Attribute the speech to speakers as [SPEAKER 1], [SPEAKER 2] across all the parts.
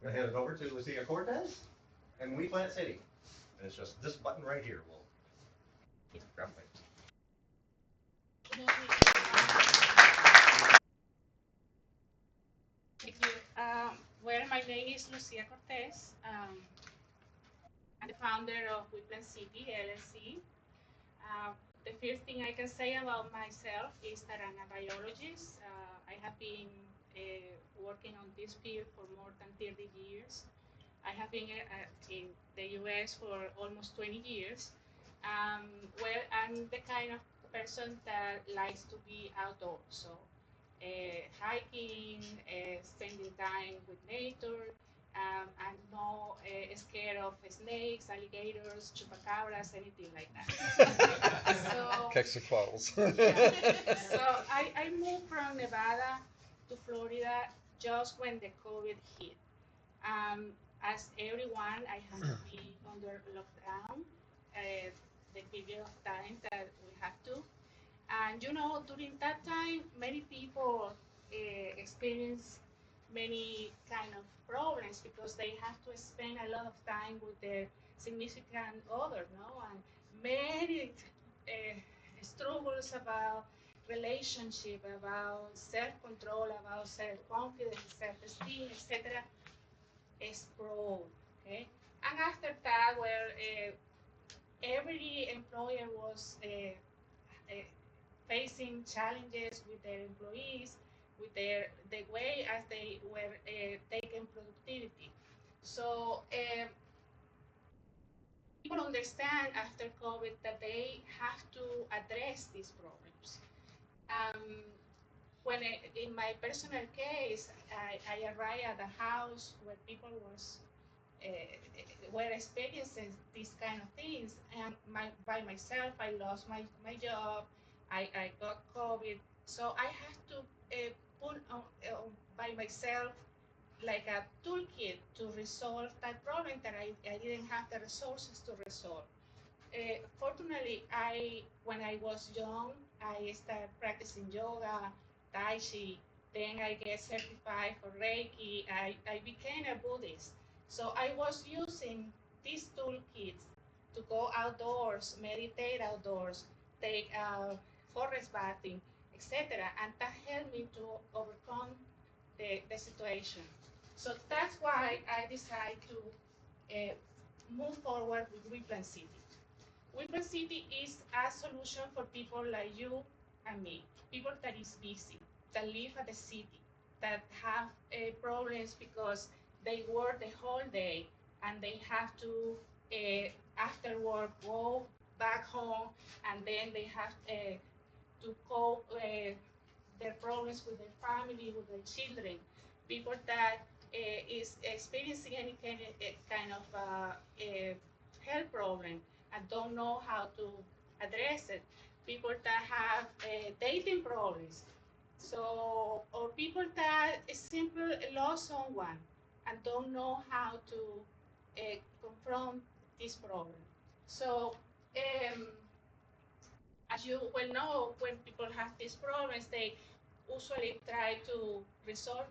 [SPEAKER 1] I'm going to hand it over to Lucia Cortez and We Plant City. And it's just this button right here. We'll grab it.
[SPEAKER 2] Thank you. Well, my name is Lucia Cortez. I'm the founder of Woodland City LLC. Uh, the first thing I can say about myself is that I'm a biologist. I have been working on this field for more than 30 years. I have been in the US for almost 20 years. Well, I'm the kind of person that likes to be outdoors. So hiking, spending time with nature. I'm not scared of snakes, alligators, chupacabras, anything like that. So,
[SPEAKER 3] Kexicles.
[SPEAKER 2] so I moved from Nevada to Florida just when the COVID hit. As everyone, I had to be under lockdown the period of time that we have to. And during that time, many people experience many kind of problems because they have to spend a lot of time with their significant other, no? And many struggles about relationship, about self-control, about self-confidence, self-esteem, etc. explode, okay? And after that, well, every employer was uh, facing challenges with their employees, with the way as they were taking productivity. So people understand after COVID that they have to address these problems. Um, in my personal case, I arrived at a house where people uh, were experiencing these kind of things. And by myself, I lost my job. I got COVID. So I have to put by myself like a toolkit to resolve that problem that I didn't have the resources to resolve. Fortunately, when I was young, I started practicing yoga, Tai Chi. Then I get certified for Reiki. I became a Buddhist. So I was using these toolkits to go outdoors, meditate outdoors, take forest bathing, etc. And that helped me to overcome the situation. So that's why I decided to uh, move forward with Whitland City. Weapon City is a solution for people like you and me, people that is busy, that live at the city, that have problems because they work the whole day and they have to, after work, go back home and then they have to cope their problems with their family, with their children, people that is experiencing any kind of health problem and don't know how to address it, people that have dating problems, so or people that simply lost someone and don't know how to confront this problem. So um, as you well know, when people have these problems, they usually try to resolve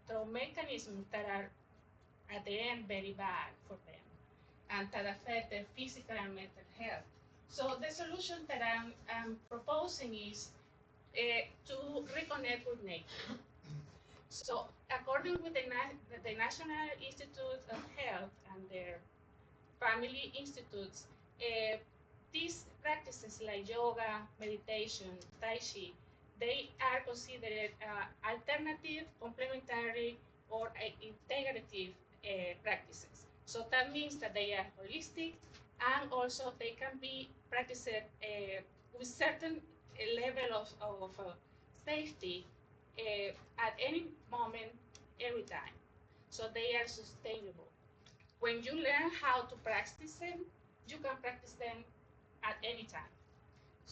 [SPEAKER 2] through mechanisms that are at the end very bad for them and that affect their physical and mental health. So the solution that I'm proposing is to reconnect with nature. So according with the National Institute of Health and their family institutes, uh, these practices like yoga, meditation, tai chi, they are considered alternative, complementary, or integrative practices. So that means that they are holistic and also they can be practiced with certain level of safety at any moment, every time. So they are sustainable. When you learn how to practice them, you can practice them at any time.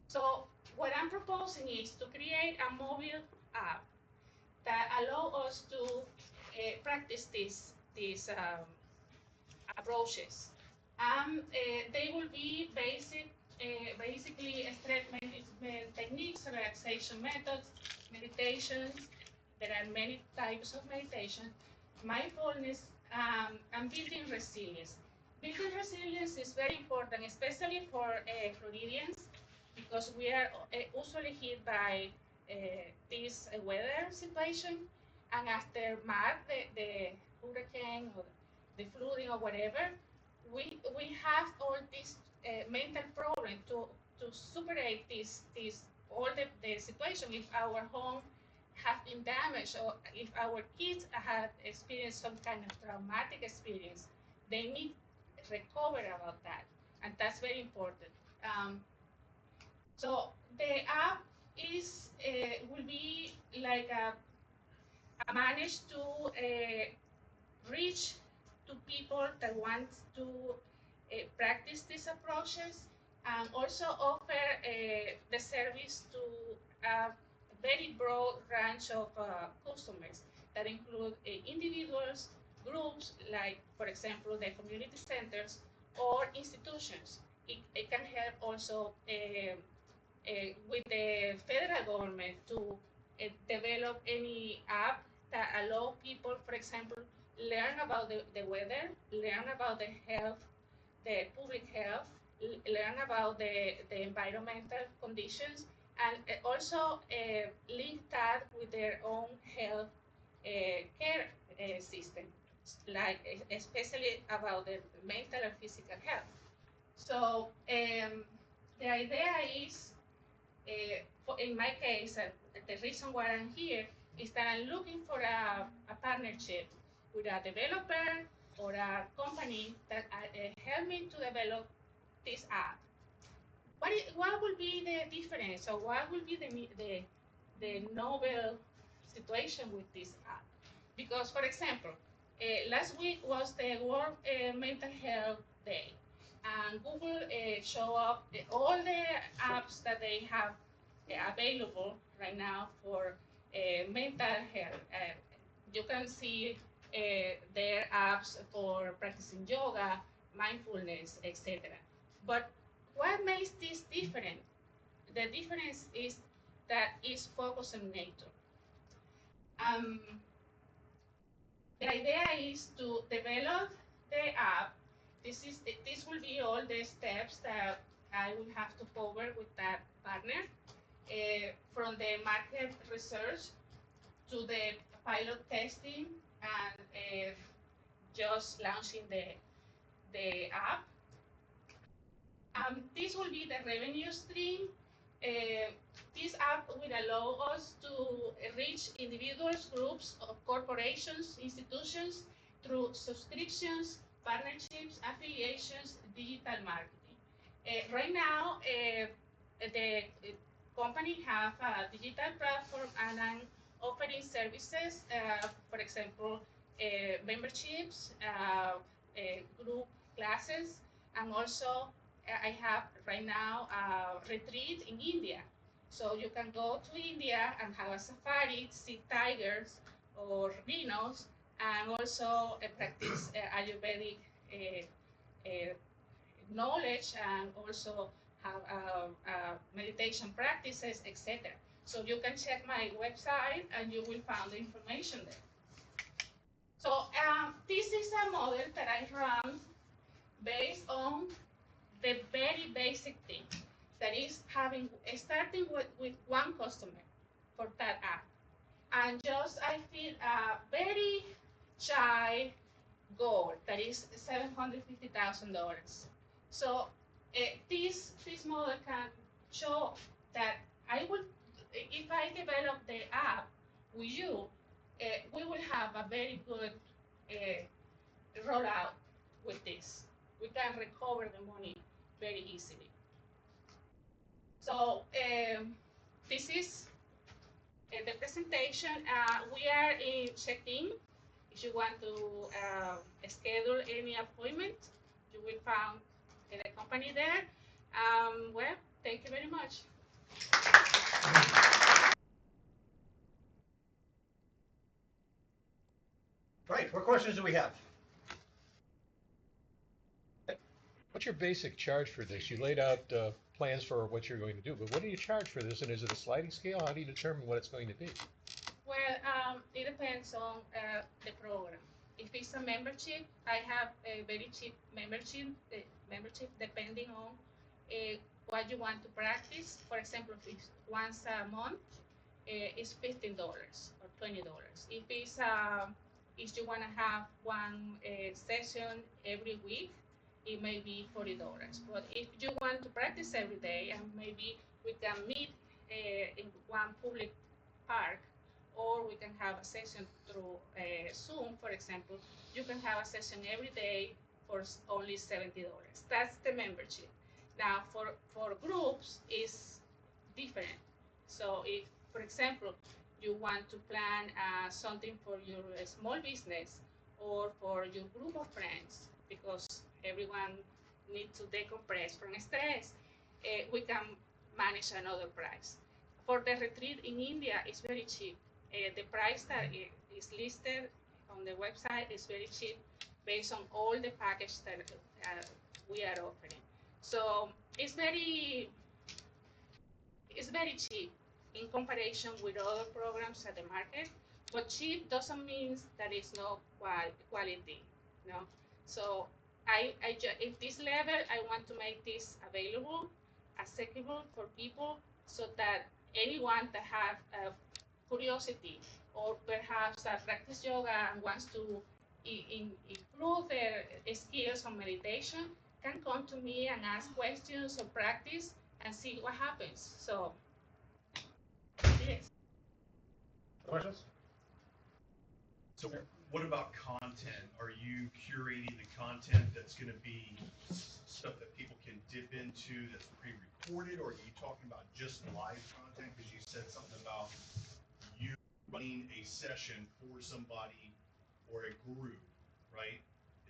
[SPEAKER 2] So what I'm proposing is to create a mobile app that allow us to practice these approaches. They will be basically stress management techniques, relaxation methods, meditations. There are many types of meditation, mindfulness, and building resilience. Building resilience is very important, especially for Floridians, because we are usually hit by this weather situation, and after the hurricane or the flooding or whatever, we have all these mental problem to superate this all the situation. If our home have been damaged or if our kids have experienced some kind of traumatic experience, they need recover about that, and that's very important. Um, so the app is will be like a manage to reach to people that want to practice these approaches and also offer the service to a very broad range of customers that include individuals, groups, like, for example, the community centers or institutions. It can help also with the federal government to develop any app that allow people, for example, learn about the weather, learn about the health, the public health, learn about the environmental conditions, and also link that with their own health care system, like especially about the mental and physical health. So the idea is in my case, the reason why I'm here is that I'm looking for a partnership with a developer or a company that help me to develop this app. What will be the difference, or what will be the novel situation with this app? Because, for example, last week was the World Mental Health Day, and Google show up all the apps that they have available right now for mental health. You can see their apps for practicing yoga, mindfulness, etc. But what makes this different? The difference is that it's focused on nature. Um, the idea is to develop the app. This will be all the steps that I will have to cover with that partner, from the market research to the pilot testing and just launching the app. This will be the revenue stream. Uh, this app will allow us to reach individuals, groups, of corporations, institutions through subscriptions, partnerships, affiliations, digital marketing. Right now, the company have a digital platform and I'm offering services, for example, memberships, group classes, and also I have right now a retreat in India. So you can go to India and have a safari, see tigers or rhinos, and also practice Ayurvedic knowledge and also have meditation practices, etc. So you can check my website and you will find the information there. So this is a model that I run based on the very basic thing, that is starting with one customer for that app. And just I feel a very shy goal that is $750,000. So this model can show that I would, if I develop the app with you, we will have a very good rollout with this. We can recover the money very easily. So this is the presentation. We are in check-in. If you want to schedule any appointment, you will find the company there. Well, thank you very much.
[SPEAKER 1] Right, what questions do we have?
[SPEAKER 3] What's your basic charge for this? You laid out plans for what you're going to do, but what do you charge for this? And is it a sliding scale? How do you determine what it's going to be?
[SPEAKER 2] Well, it depends on the program. If it's a membership, I have a very cheap membership depending on what you want to practice. For example, if it's once a month, it's $15 or $20. If you want to have one session every week, it may be $40. But if you want to practice every day, and maybe we can meet in one public park, or we can have a session through Zoom, for example, you can have a session every day for only $70. That's the membership. Now, for groups, it's different. So if, for example, you want to plan something for your small business or for your group of friends, because everyone needs to decompress from stress, we can manage another price. For the retreat in India, it's very cheap. The price that is listed on the website is very cheap based on all the package that we are offering. So it's very cheap in comparison with other programs at the market. But cheap doesn't mean that it's no quality. No. So if this level, I want to make this available, accessible for people, so that anyone that have curiosity or perhaps practice yoga and wants to improve their skills on meditation can come to me and ask questions or practice and see what happens. So, yes.
[SPEAKER 1] Questions?
[SPEAKER 4] So what about content? Are you curating the content that's going to be stuff that people can dip into that's pre-recorded, or are you talking about just live content? Because you said something about you running a session for somebody or a group, right?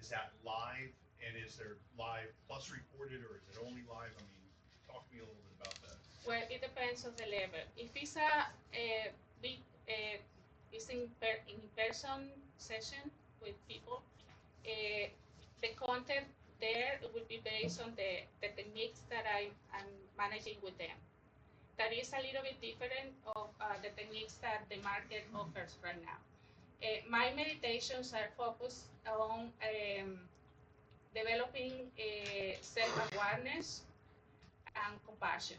[SPEAKER 4] Is that live, and is there live plus recorded, or is it only live? I mean, talk to me a little bit about that.
[SPEAKER 2] Well, it depends on the level. If it's a big it's in person session with people, the content there will be based on the techniques that I'm managing with them. That is a little bit different of the techniques that the market offers right now. My meditations are focused on developing self-awareness and compassion.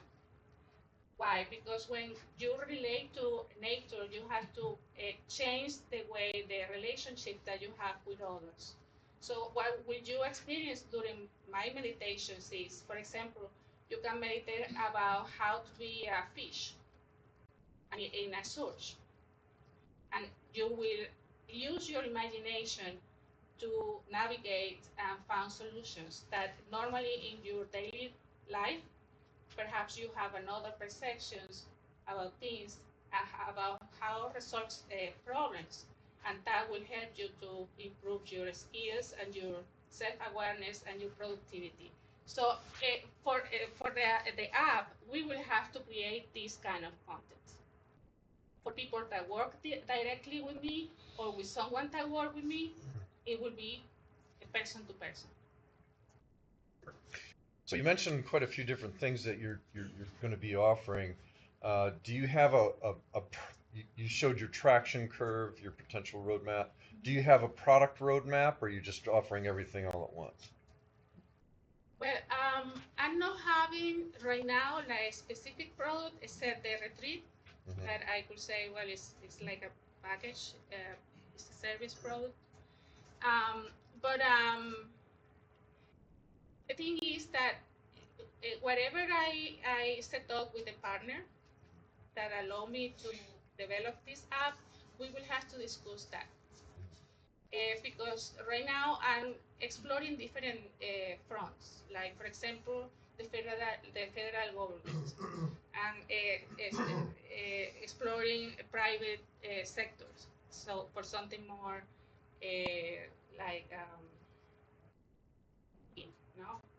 [SPEAKER 2] Why? Because when you relate to nature, you have to change the way, the relationship that you have with others. So what will you experience during my meditations is, for example, you can meditate about how to be a fish in a search. And you will use your imagination to navigate and find solutions that normally in your daily life perhaps you have another perceptions about things and about how to resolve problems, and that will help you to improve your skills and your self-awareness and your productivity. So for the app, we will have to create this kind of content for people that work directly with me or with someone that work with me. It will be a person to person.
[SPEAKER 3] So you mentioned quite a few different things that you're going to be offering. Do you have you showed your traction curve, your potential roadmap. Do you have a product roadmap, or are you just offering everything all at once?
[SPEAKER 2] Well, I'm not having right now like a specific product except the retreat that I could say, well, it's like a package, it's a service product. But the thing is that whatever I set up with a partner that allow me to develop this app, we will have to discuss that. Because right now I'm exploring different fronts, like for example the federal government, and exploring private sectors. So for something more like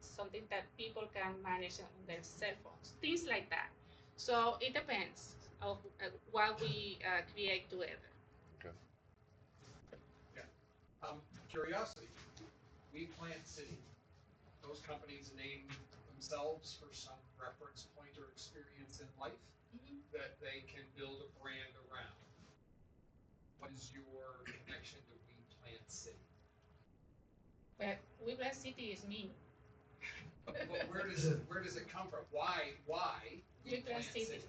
[SPEAKER 2] something that people can manage on their cell phones, things like that. So it depends of what we create together.
[SPEAKER 3] Okay.
[SPEAKER 5] Curiosity. We Plant City. Those companies name themselves for some reference point or experience in life that they can build a brand around. What is your connection to We Plant City?
[SPEAKER 2] But We Plant City is me.
[SPEAKER 5] But where does it come from? Why
[SPEAKER 2] We Plant City.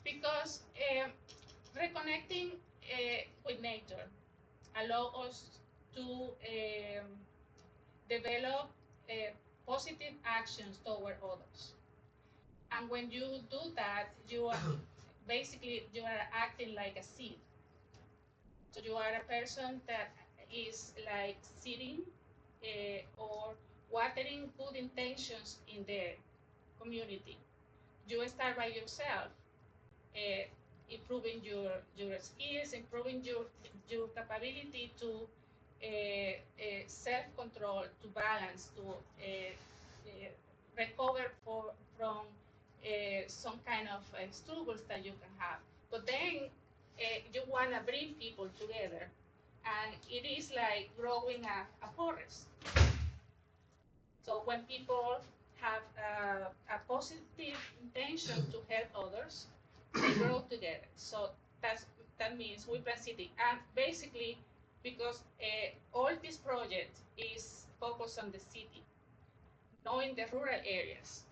[SPEAKER 2] Because reconnecting with nature allow us to develop positive actions toward others. And when you do that, you are basically you are acting like a seed. So you are a person that is like seeding or watering good intentions in the community. You start by yourself, uh, improving your skills, improving your capability to self control, to balance, to recover from some kind of struggles that you can have. But then you want to bring people together, and it is like growing a forest. So when people have a positive intention to help others, they grow together. So that means we plan city, and basically because all this project is focused on the city, knowing the rural areas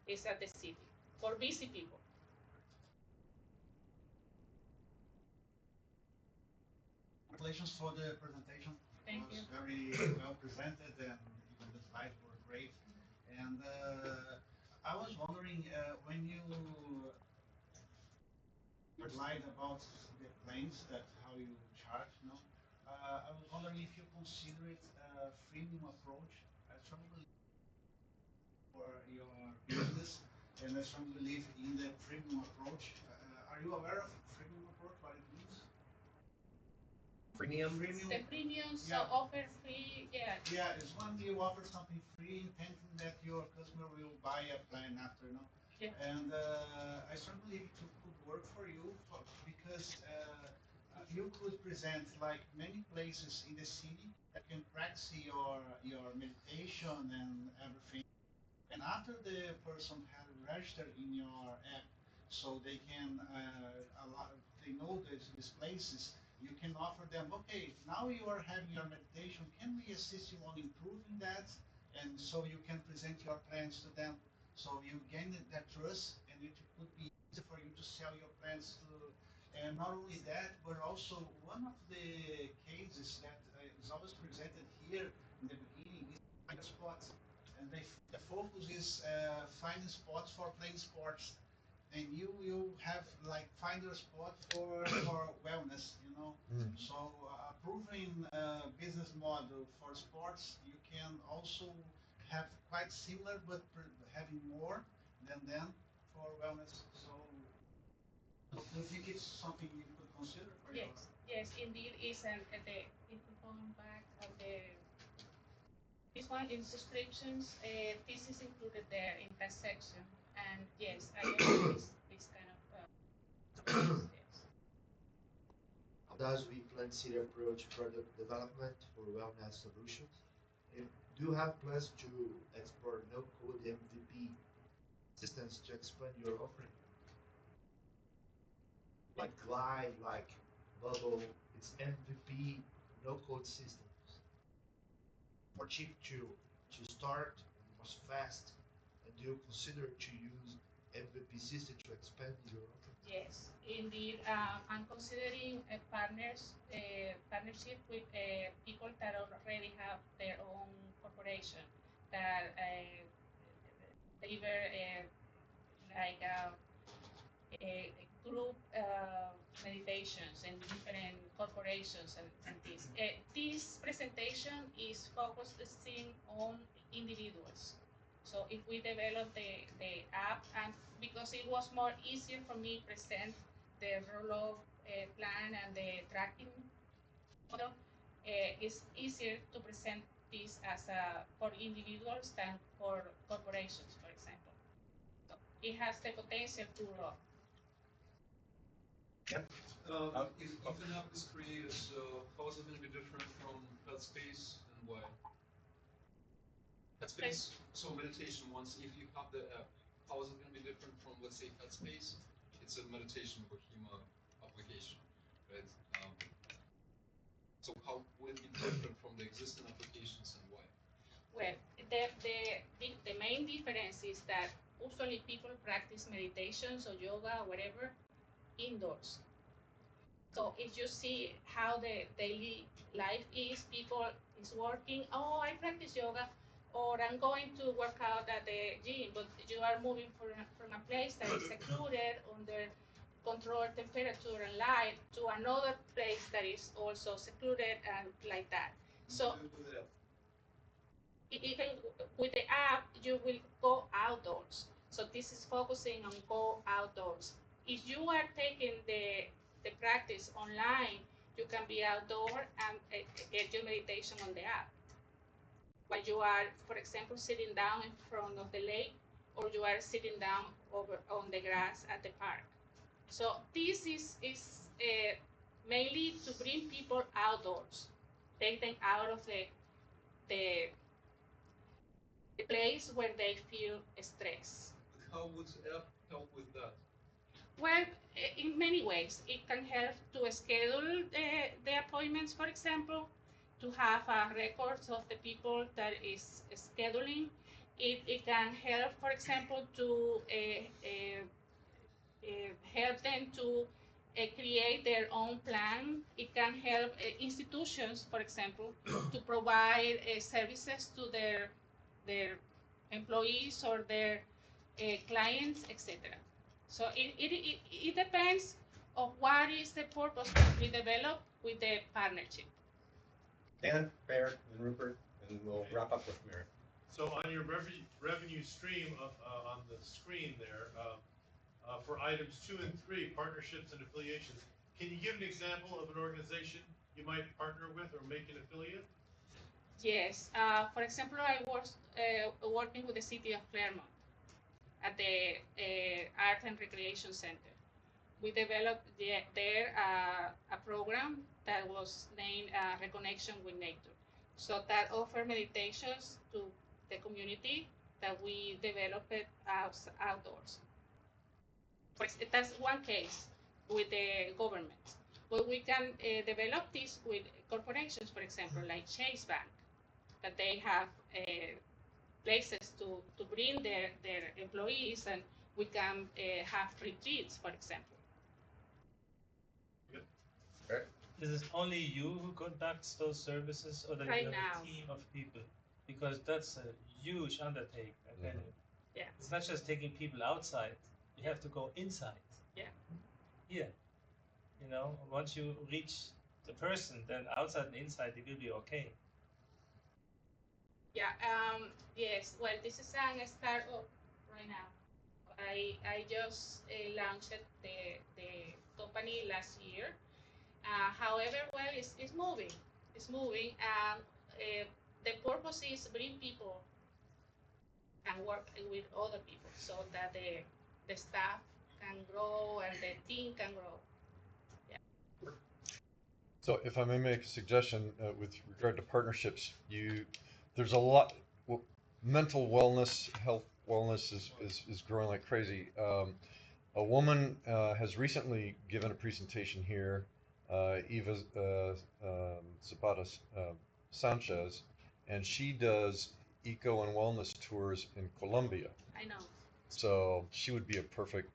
[SPEAKER 2] is at the city for busy people.
[SPEAKER 6] Congratulations for the presentation.
[SPEAKER 2] Thank
[SPEAKER 6] It was
[SPEAKER 2] you.
[SPEAKER 6] very well presented, and even the slides were great. And I was wondering when you lied about the planes, that how you charge, you know. I was wondering if you consider it a freemium approach. I strongly believe for your business, and I strongly believe in the freemium approach. Are you aware of freemium approach? What it means?
[SPEAKER 1] Premium?
[SPEAKER 2] The premiums
[SPEAKER 6] Yeah.
[SPEAKER 2] offer free, yeah.
[SPEAKER 6] Yeah, it's when you offer something free, intending that your customer will buy a plan after, you know.
[SPEAKER 2] Yeah.
[SPEAKER 6] And I strongly believe it could work for you because you could present like many places in the city that can practice your meditation and everything. And after the person has registered in your app, so they can they know these places, you can offer them, okay, now you are having your meditation, can we assist you on improving that? And so you can present your plans to them. So you gain that trust, and it could be easy for you to sell your plans to. And not only that, but also one of the cases that is always presented here in the beginning is find spots. And the focus is finding spots for playing sports, and you have like find your spot for wellness, you know.
[SPEAKER 3] Mm.
[SPEAKER 6] So a proven business model for sports, you can also have quite similar, but having more than them for wellness. So do you think it's something you could consider for your?
[SPEAKER 2] Yes, indeed is, and if we going back on this one in subscriptions, this is included there in that section, and yes, I offer this kind of yes.
[SPEAKER 7] How does We Plant City approach product development for wellness solutions? And do you have plans to explore no-code MVP systems to expand your offering? Like Glide, like Bubble, it's MVP no-code systems. More cheap to start, more fast, and do you consider to use MVP system to expand your offering?
[SPEAKER 2] Yes, indeed. I'm considering partnership with people that already have their own corporation that deliver like group meditations and different corporations and this. This presentation is focusing on individuals. So if we develop the app, and because it was more easier for me present the roll-off plan and the tracking model, it's easier to present this as for individuals than for corporations, for example. So it has the potential to grow.
[SPEAKER 8] If an app is created, so how is it going to be different from Headspace and why? Headspace, so meditation once, if you have the app, how is it going to be different from, let's say, Headspace? It's a meditation Bohema application, right? So how will it be different from the existing applications and why?
[SPEAKER 2] Well, the main difference is that usually people practice meditations or yoga or whatever indoors. So if you see how the daily life is, people is working, oh, I practice yoga, or I'm going to work out at the gym, but you are moving from a place that is secluded under controlled temperature and light to another place that is also secluded and like that. So even with the app, you will go outdoors. So this is focusing on go outdoors. If you are taking the practice online, you can be outdoor and get your meditation on the app. While you are, for example, sitting down in front of the lake, or you are sitting down over on the grass at the park. So this is mainly to bring people outdoors, take them out of the the place where they feel stress.
[SPEAKER 8] How would the app help with that?
[SPEAKER 2] Well, in many ways, it can help to schedule the appointments, for example, to have records of the people that is scheduling. It can help, for example, to help them to create their own plan. It can help institutions, for example, to provide services to their employees or their clients, etc. So it depends on what is the purpose that we develop with the partnership.
[SPEAKER 1] Dan, Bear, and Rupert, and we'll wrap up with Mary.
[SPEAKER 9] So on your revenue stream on the screen there, for items 2 and 3, partnerships and affiliations, can you give an example of an organization you might partner with or make an affiliate?
[SPEAKER 2] Yes. For example, I was working with the city of Claremont at the Art and Recreation Center. We developed there a program that was named Reconnection with Nature. So that offer meditations to the community that we developed outdoors. That's one case with the government. But we can develop this with corporations, for example, like Chase Bank, that they have places to bring their employees, and we can have retreats, for example.
[SPEAKER 1] Okay.
[SPEAKER 10] Is it only you who conducts those services, or do you
[SPEAKER 2] Right
[SPEAKER 10] have
[SPEAKER 2] now.
[SPEAKER 10] a team of people? Because that's a huge undertaking. Okay?
[SPEAKER 2] Yeah.
[SPEAKER 10] It's not just taking people outside; you have to go inside.
[SPEAKER 2] Yeah.
[SPEAKER 10] Here, once you reach the person, then outside and inside it will be okay.
[SPEAKER 2] Yeah. Yes. Well, this is a startup right now. I just launched the company last year. However, well, it's moving. It's moving. The purpose is bring people and work with other people so that the staff can grow and the team can grow.
[SPEAKER 3] So if I may make a suggestion with regard to partnerships, there's a lot, mental wellness, health wellness is growing like crazy. A woman has recently given a presentation here, Eva Zapata Sanchez, and she does eco and wellness tours in Colombia.
[SPEAKER 2] I know.
[SPEAKER 3] So she would be a perfect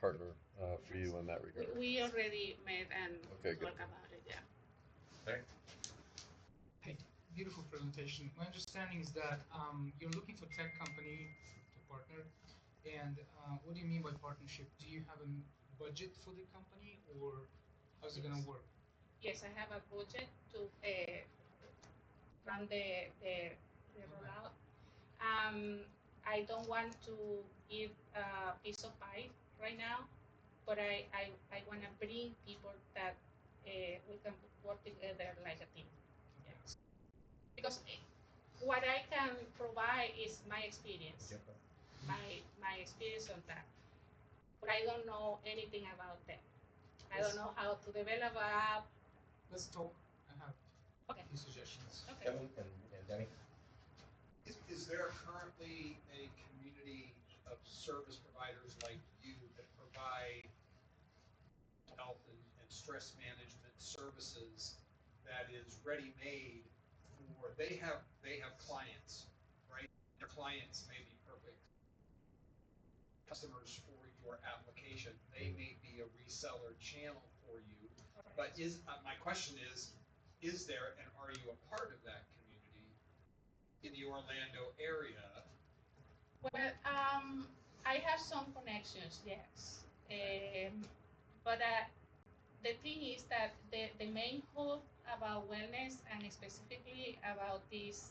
[SPEAKER 3] partner for you in that regard.
[SPEAKER 2] We already met and
[SPEAKER 3] Okay, good.
[SPEAKER 2] talked about it. Yeah.
[SPEAKER 1] Okay.
[SPEAKER 11] Hey, beautiful presentation. My understanding is that you're looking for tech company to partner, and what do you mean by partnership? Do you have a budget for the company, or how's it going to work?
[SPEAKER 2] Yes, I have a budget to run the rollout. I don't want to give a piece of pie right now, but I want to bring people that we can work together like a team. Yes. Because what I can provide is my experience, my experience on that. But I don't know anything about them. I don't know how to develop an app.
[SPEAKER 11] Let's talk. I have
[SPEAKER 2] Okay.
[SPEAKER 11] a few suggestions.
[SPEAKER 2] Okay.
[SPEAKER 1] Kevin and Danny.
[SPEAKER 5] Is there currently a community of service providers like you that provide health and stress management services that is ready-made for, they have clients, right? Their clients may be perfect customers for your application. They may be a reseller channel for you. But my question is there and are you a part of that community in the Orlando area?
[SPEAKER 2] Well, I have some connections, yes. But the thing is that the main hope about wellness and specifically about these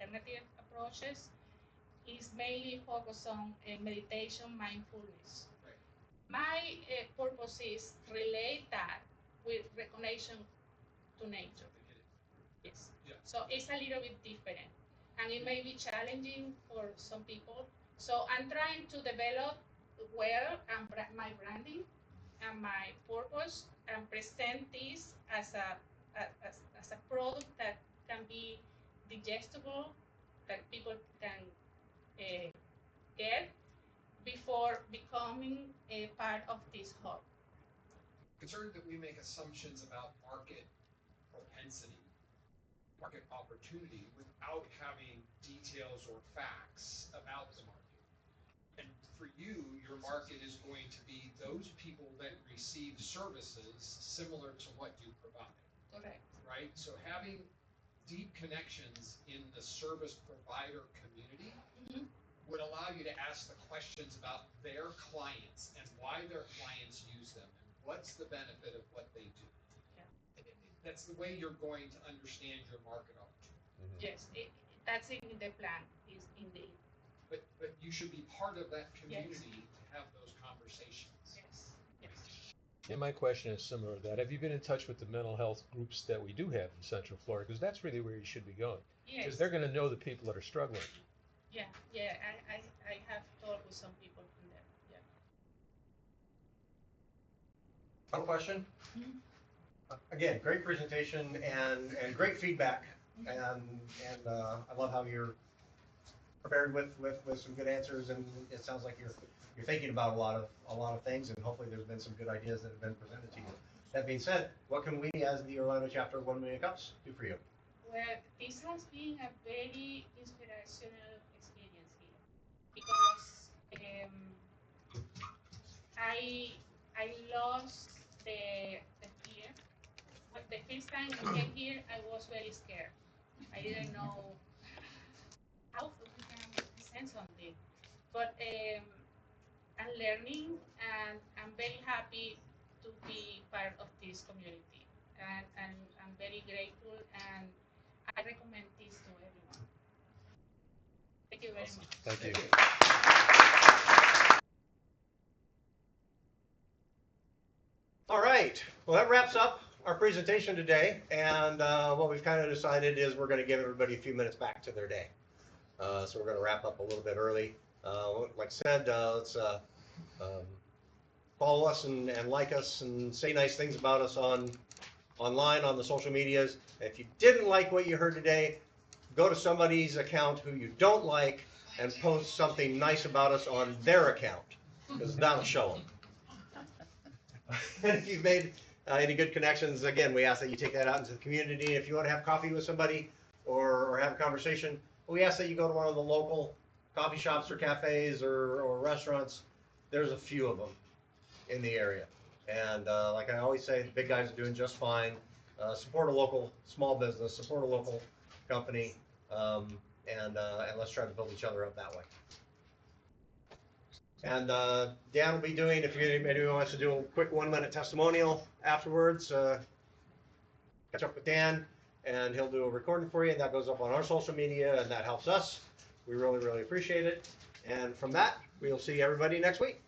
[SPEAKER 2] alternative approaches is mainly focused on meditation, mindfulness.
[SPEAKER 5] Right.
[SPEAKER 2] My purpose is relate that with reconnection to nature. Yes.
[SPEAKER 5] Yeah.
[SPEAKER 2] So it's a little bit different, and it may be challenging for some people. So I'm trying to develop well and my branding and my purpose and present this as a product that can be digestible, that people can get before becoming a part of this hub.
[SPEAKER 5] Concerned that we make assumptions about market propensity, market opportunity, without having details or facts about the market. And for you, your market is going to be those people that receive services similar to what you provide.
[SPEAKER 2] Correct.
[SPEAKER 5] Right? So having deep connections in the service provider community would allow you to ask the questions about their clients and why their clients use them and what's the benefit of what they do.
[SPEAKER 2] Yeah.
[SPEAKER 5] That's the way you're going to understand your market opportunity.
[SPEAKER 2] Yes, that's in the plan, is indeed.
[SPEAKER 5] But you should be part of that community
[SPEAKER 2] Yes.
[SPEAKER 5] to have those conversations.
[SPEAKER 2] Yes. Yes.
[SPEAKER 12] And my question is similar to that. Have you been in touch with the mental health groups that we do have in Central Florida? Because that's really where you should be going.
[SPEAKER 2] Yes.
[SPEAKER 12] Because they're going to know the people that are struggling.
[SPEAKER 2] Yeah, I have talked with some people from there. Yeah.
[SPEAKER 1] One question. Again, great presentation and great feedback, and I love how you're prepared with some good answers, and it sounds like you're thinking about a lot of things, and hopefully there's been some good ideas that have been presented to you. That being said, what can we as the Orlando chapter of 1 Million Cups do for you?
[SPEAKER 2] Well, this has been a very inspirational experience here because I lost the fear. The first time I came here, I was very scared. I didn't know how we can present something, but I'm learning, and I'm very happy to be part of this community, and I'm very grateful, and I recommend this to everyone. Thank you very much.
[SPEAKER 3] Thank you.
[SPEAKER 1] All right, well, that wraps up our presentation today, and what we've kind of decided is we're going to give everybody a few minutes back to their day. So we're going to wrap up a little bit early. Like I said, let's follow us and like us and say nice things about us online on the social medias. If you didn't like what you heard today, go to somebody's account who you don't like and post something nice about us on their account, because that'll show them. And if you've made any good connections, again, we ask that you take that out into the community. If you want to have coffee with somebody or have a conversation, we ask that you go to one of the local coffee shops or cafes or restaurants. There's a few of them in the area. And like I always say, the big guys are doing just fine. Support a local small business, support a local company, and let's try to build each other up that way. And Dan will be doing, if anybody wants to do a quick 1-minute testimonial afterwards, catch up with Dan, and he'll do a recording for you, and that goes up on our social media, and that helps us. We really, really appreciate it. And from that, we'll see everybody next week.